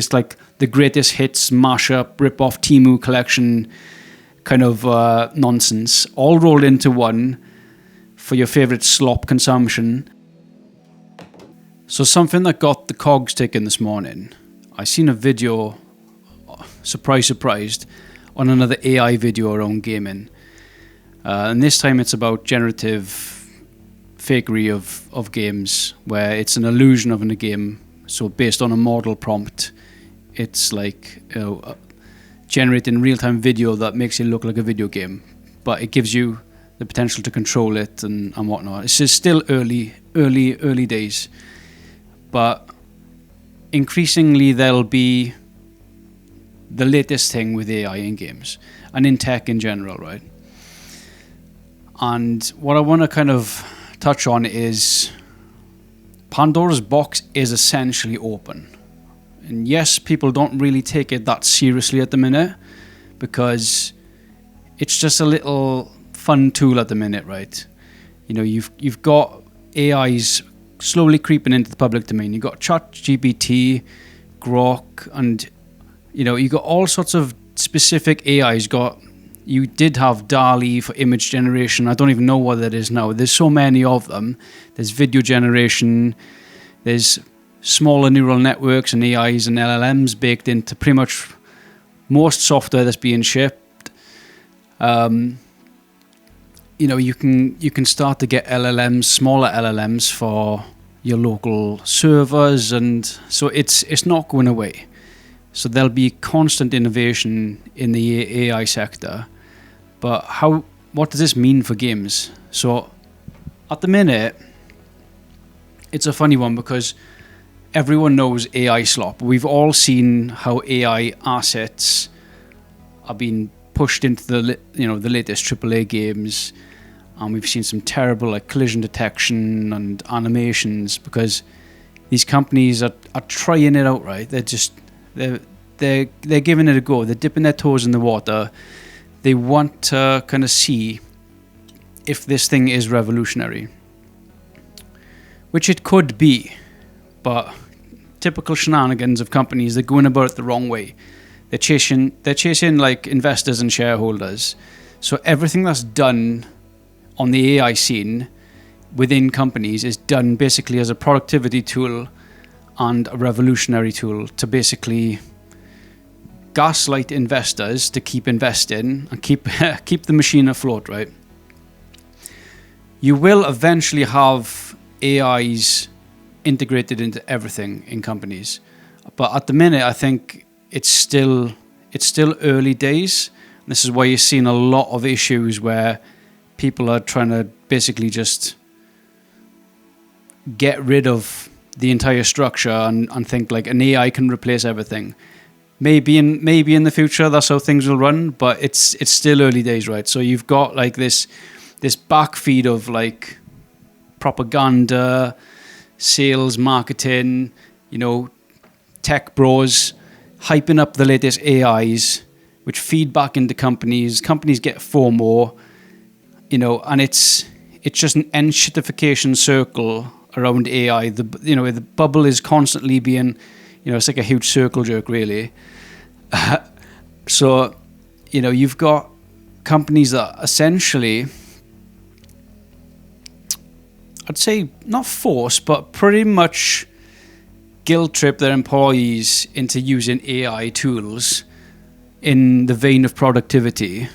It's like the greatest hits, mashup, rip-off Temu collection kind of nonsense, all rolled into one for your favorite slop consumption. So something that got the cogs ticking this morning, I seen a video, surprised, on another AI video around gaming. And this time it's about generative fakery of games, where it's an illusion of a game. So based on a model prompt, it's like generating real-time video that makes it look like a video game, but it gives you the potential to control it and whatnot. It's just still early days, but increasingly there'll be the latest thing with AI in games and in tech in general, right? And what I want to kind of touch on is Pandora's box is essentially open. And yes, people don't really take it that seriously at the minute because it's just a little fun tool at the minute, right? You know, you've got AIs slowly creeping into the public domain. You've got ChatGPT, Grok, and you know, you got all sorts of specific AIs. You did have DALL-E for image generation. I don't even know what that is now. There's so many of them. There's video generation. There's smaller neural networks and AIs and LLMs baked into pretty much most software that's being shipped. You know, you can start to get LLMs, smaller LLMs for your local servers, and so it's not going away. So there'll be constant innovation in the AI sector. But what does this mean for games? So at the minute, it's a funny one because everyone knows AI slop. We've all seen how AI assets are being pushed into the latest AAA games, and we've seen some terrible like collision detection and animations because these companies are trying it out, right? They're giving it a go. They're dipping their toes in the water. They want to kind of see if this thing is revolutionary, which it could be, but typical shenanigans of companies, they're going about it the wrong way. They're chasing like investors and shareholders. So everything that's done on the AI scene within companies is done basically as a productivity tool and a revolutionary tool to basically gaslight investors to keep investing and keep the machine afloat, right? You will eventually have AIs integrated into everything in companies, but at the minute I think it's still early days. This is why you're seeing a lot of issues where people are trying to basically just get rid of the entire structure and think like an AI can replace everything. Maybe in the future that's how things will run, but it's still early days, right? So you've got like this backfeed of like propaganda, sales, marketing, you know, tech bros hyping up the latest AIs, which feed back into companies. Companies get FOMO, you know, and it's just an enshittification circle around AI. The bubble is constantly being, you know, it's like a huge circle jerk, really. So, you know, you've got companies that essentially, I'd say not force, but pretty much guilt trip their employees into using AI tools in the vein of productivity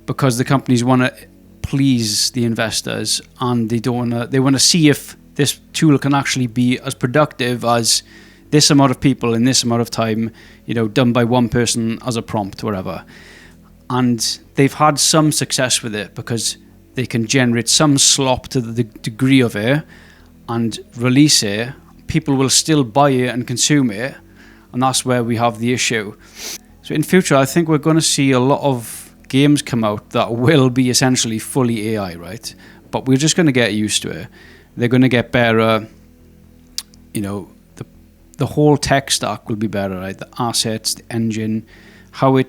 because the companies want to please the investors and they want to see if this tool can actually be as productive as this amount of people in this amount of time, you know, done by one person as a prompt, whatever. And they've had some success with it because they can generate some slop to the degree of it and release it. People will still buy it and consume it, and that's where we have the issue. So in future, I think we're going to see a lot of games come out that will be essentially fully AI, right? But we're just going to get used to it. They're going to get better, you know, the whole tech stack will be better, right? The assets, the engine, how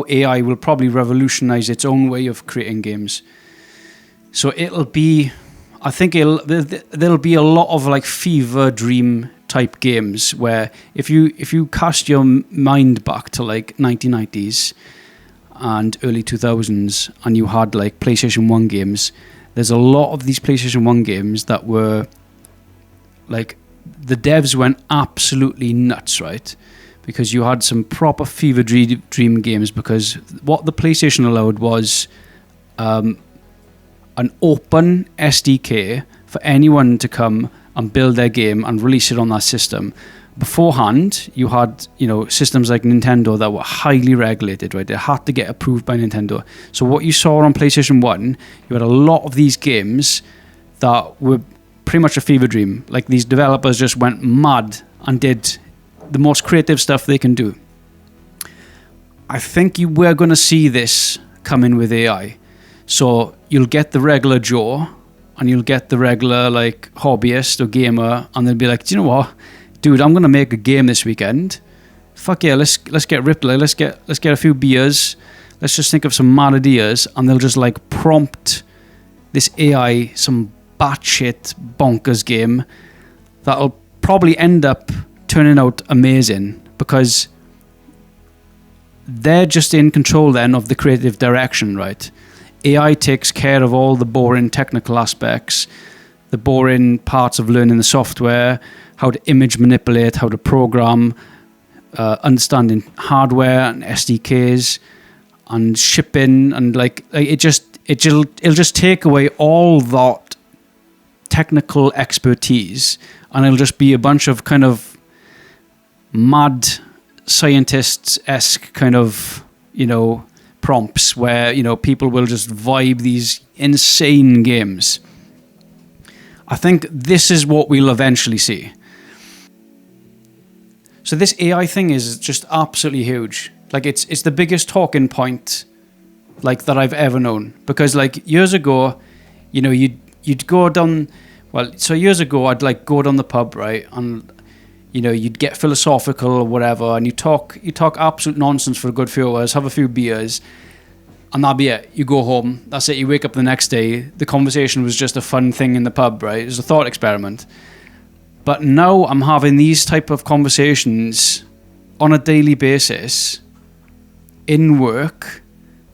AI will probably revolutionize its own way of creating games. So I think there'll be a lot of like fever dream type games where if you cast your mind back to like 1990s and early 2000s and you had like PlayStation 1 games, there's a lot of these PlayStation 1 games that were like, the devs went absolutely nuts, right? Because you had some proper fever dream games, because what the PlayStation allowed was an open SDK for anyone to come and build their game and release it on that system. Beforehand, you had, systems like Nintendo that were highly regulated, right? They had to get approved by Nintendo. So what you saw on PlayStation 1, you had a lot of these games that were pretty much a fever dream. Like, these developers just went mad and did the most creative stuff they can do. I think we're going to see this come in with AI. So you'll get the regular Joe and you'll get the regular like hobbyist or gamer, and they'll be like, do you know what, dude, I'm going to make a game this weekend. Fuck yeah, let's get ripped. Like, let's get a few beers. Let's just think of some mad ideas, and they'll just like prompt this AI some batshit bonkers game that'll probably end up turning out amazing, because they're just in control then of the creative direction, right? AI takes care of all the boring technical aspects, the boring parts of learning the software, how to image manipulate, how to program, understanding hardware and SDKs and shipping, and it'll just take away all that technical expertise, and it'll just be a bunch of kind of mad scientists-esque kind of, prompts where, people will just vibe these insane games. I think this is what we'll eventually see. So this AI thing is just absolutely huge. Like, it's the biggest talking point like that I've ever known, because like years ago, you'd go down. Well, so years ago, I'd like go down the pub, right, and you'd get philosophical or whatever, and you talk absolute nonsense for a good few hours, have a few beers, and that'd be it. You go home, that's it. You wake up the next day, the conversation was just a fun thing in the pub, right? It was a thought experiment. But now I'm having these type of conversations on a daily basis, in work,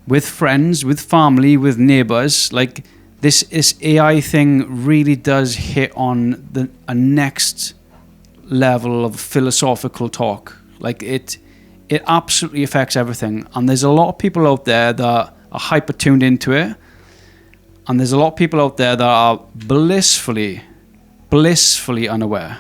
with friends, with family, with neighbors. Like, this AI thing really does hit on a next level of philosophical talk. Like, it absolutely affects everything, and there's a lot of people out there that are hyper tuned into it, and there's a lot of people out there that are blissfully unaware.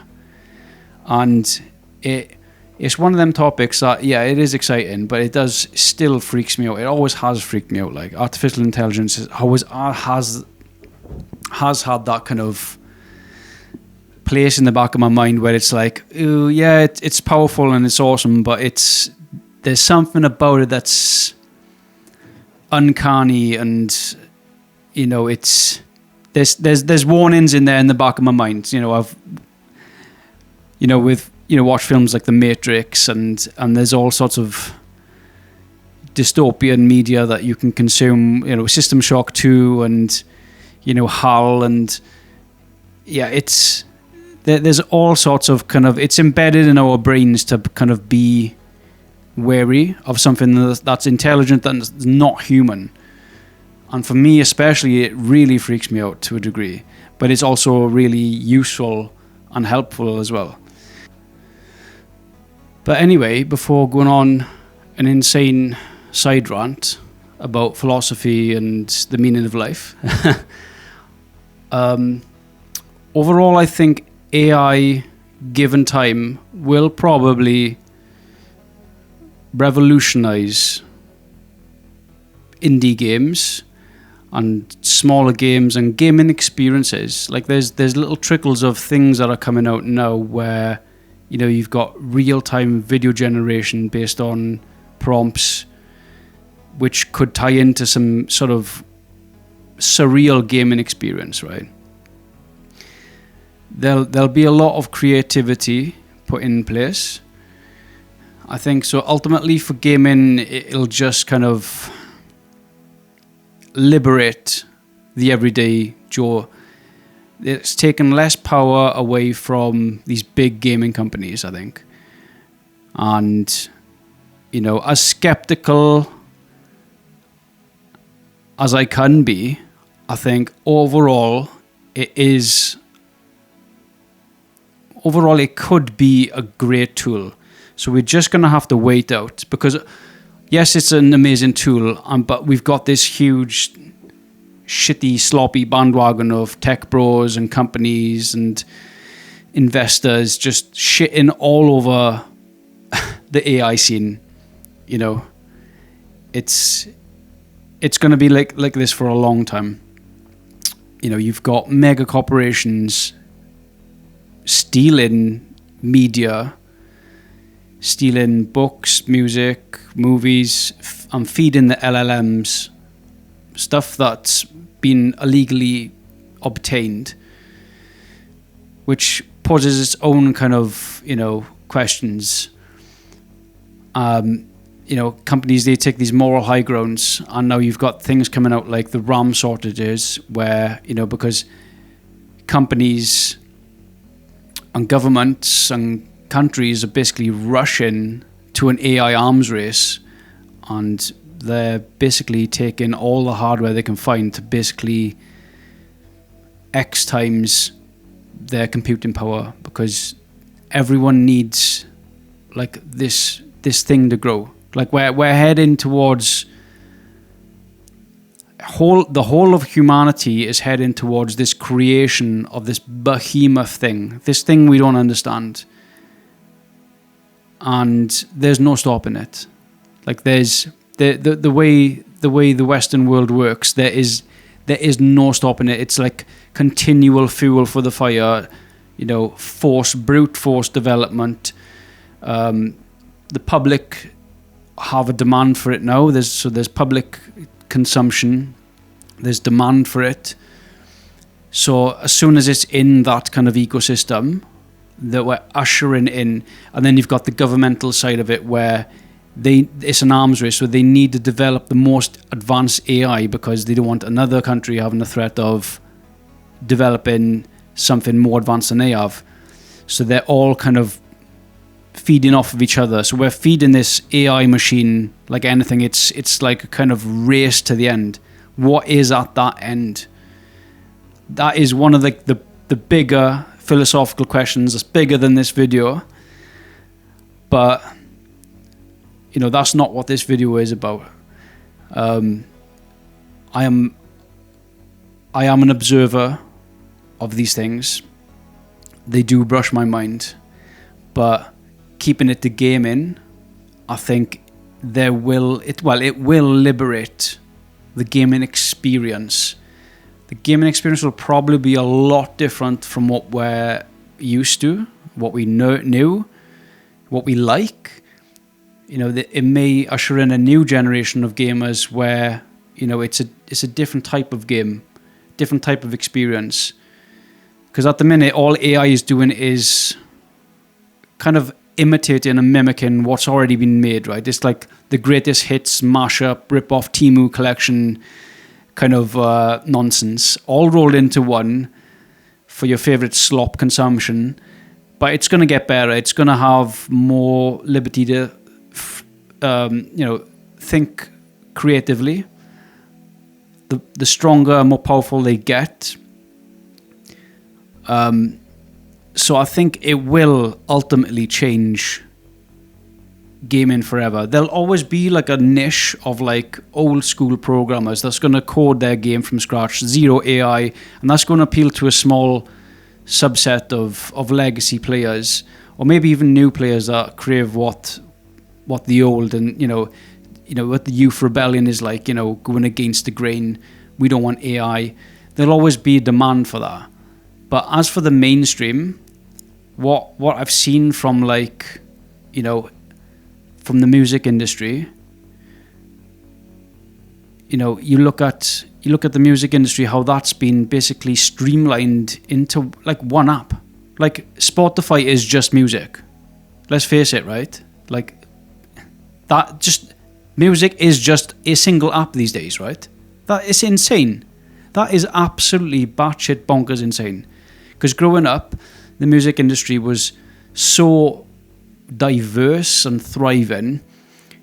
And it's one of them topics that, yeah, it is exciting, but it does still freaks me out. It always has freaked me out. Like, artificial intelligence has had that kind of place in the back of my mind where it's like, ooh, yeah, it's powerful and it's awesome, but there's something about it that's uncanny, and it's there's warnings in there in the back of my mind. I've watched films like The Matrix, and there's all sorts of dystopian media that you can consume. System Shock 2 and HAL, and yeah, there's all sorts of kind of, it's embedded in our brains to kind of be wary of something that's intelligent, that's not human. And for me especially, it really freaks me out to a degree, but it's also really useful and helpful as well. But anyway, before going on an insane side rant about philosophy and the meaning of life, overall I think AI, given time, will probably revolutionize indie games and smaller games and gaming experiences. Like, there's little trickles of things that are coming out now where you've got real-time video generation based on prompts, which could tie into some sort of surreal gaming experience, right? There'll be a lot of creativity put in place, I think. So ultimately for gaming, it'll just kind of liberate the everyday Joe. It's taken less power away from these big gaming companies, I think. And, as skeptical as I can be, I think overall it could be a great tool. So we're just going to have to wait out, because yes, it's an amazing tool, but we've got this huge, shitty, sloppy bandwagon of tech bros and companies and investors just shitting all over the AI scene. It's going to be like this for a long time. You've got mega corporations stealing media, stealing books, music, movies, and feeding the LLMs stuff that's been illegally obtained, which poses its own kind of, questions. Companies, they take these moral high grounds, and now you've got things coming out like the RAM shortages where, because companies and governments and countries are basically rushing to an AI arms race, and they're basically taking all the hardware they can find to basically X times their computing power, because everyone needs like this thing to grow. Like we're heading towards the whole of humanity is heading towards this creation of this behemoth thing, this thing we don't understand, and there's no stopping it. Like there's the way the Western world works, there is no stopping it. It's like continual fuel for the fire, brute force development. The public have a demand for it now. There's public consumption, there's demand for it. So as soon as it's in that kind of ecosystem that we're ushering in, and then you've got the governmental side of it where it's an arms race, where they need to develop the most advanced AI because they don't want another country having the threat of developing something more advanced than they have. So they're all kind of feeding off of each other. So we're feeding this AI machine like anything. It's like a kind of race to the end. What is at that end? That is one of the bigger philosophical questions. That's bigger than this video. But that's not what this video is about. I am an observer of these things. They do brush my mind, but keeping it to gaming, I think it will liberate the gaming experience. The gaming experience will probably be a lot different from what we're used to, what we knew, what we like. It may usher in a new generation of gamers where it's a different type of game, different type of experience. Because at the minute, all AI is doing is kind of imitating and mimicking what's already been made, right? It's like the greatest hits, mashup, rip-off Temu collection kind of nonsense, all rolled into one for your favorite slop consumption. But it's going to get better. It's going to have more liberty to, think creatively. The stronger, more powerful they get. So I think it will ultimately change gaming forever. There'll always be like a niche of like old school programmers that's going to code their game from scratch, zero AI, and that's going to appeal to a small subset of legacy players, or maybe even new players that crave what the old and what the youth rebellion is like, going against the grain. We don't want AI. There'll always be a demand for that. But as for the mainstream, what I've seen from from the music industry, you look at the music industry, how that's been basically streamlined into like one app. Like Spotify is just music. Let's face it, right? Like that, just music is just a single app these days, right? That is insane. That is absolutely batshit bonkers insane. Because growing up, the music industry was so diverse and thriving.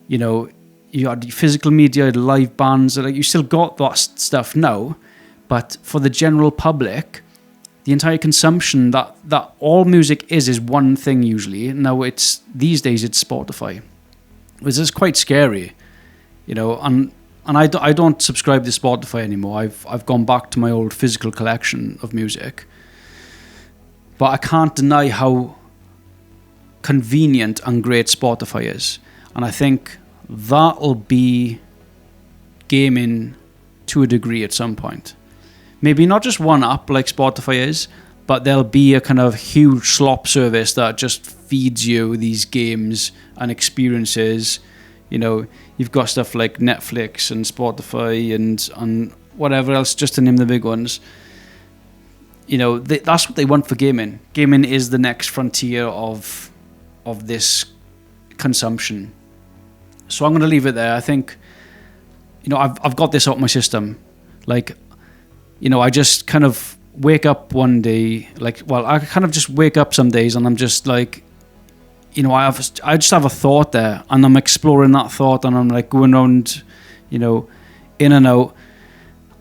You know, you had physical media, you had live bands, like you still got that stuff now, but for the general public, the entire consumption that all music is one thing usually. Now these days it's Spotify, which is quite scary, you know. And I don't subscribe to Spotify anymore. I've gone back to my old physical collection of music, but I can't deny how convenient and great Spotify is, and I think that'll be gaming to a degree at some point. Maybe not just one app like Spotify is, but there'll be a kind of huge slop service that just feeds you these games and experiences. You know, you've got stuff like Netflix and Spotify and whatever else, just to name the big ones. You know, that's what they want for gaming. Gaming is the next frontier of this consumption. So I'm going to leave it there. I think, you know, I've got this out of my system. Like, you know, I just kind of wake up one day, I kind of just wake up some days and I'm just like, you know, I just have a thought there and I'm exploring that thought and I'm like going around, you know, in and out,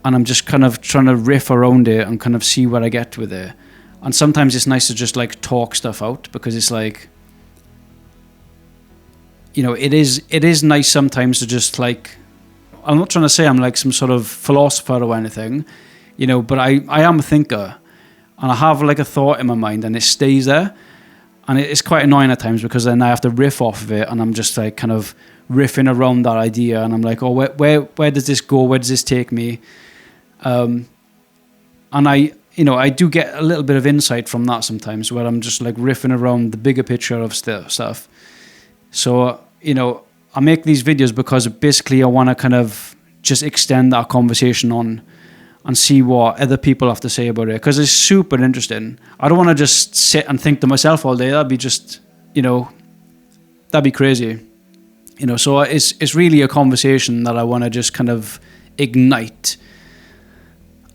and I'm just kind of trying to riff around it and kind of see where I get with it. And sometimes it's nice to just like talk stuff out, because it's like, you know, it is nice sometimes to just like, I'm not trying to say I'm like some sort of philosopher or anything, you know, but I am a thinker, and I have like a thought in my mind and it stays there, and it's quite annoying at times because then I have to riff off of it and I'm just like kind of riffing around that idea and I'm like, oh, where does this go? Where does this take me? And I do get a little bit of insight from that sometimes, where I'm just like riffing around the bigger picture of stuff. So, you know, I make these videos because basically I want to kind of just extend that conversation on and see what other people have to say about it, because it's super interesting. I don't want to just sit and think to myself all day. That'd be just, you know, that'd be crazy. You know, so it's really a conversation that I want to just kind of ignite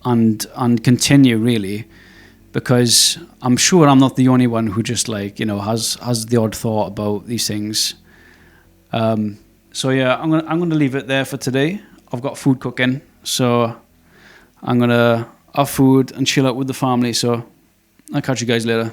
and continue, really, because I'm sure I'm not the only one who just like, you know, has the odd thought about these things. So yeah, I'm gonna leave it there for today. I've got food cooking, so I'm gonna have food and chill out with the family. So I'll catch you guys later.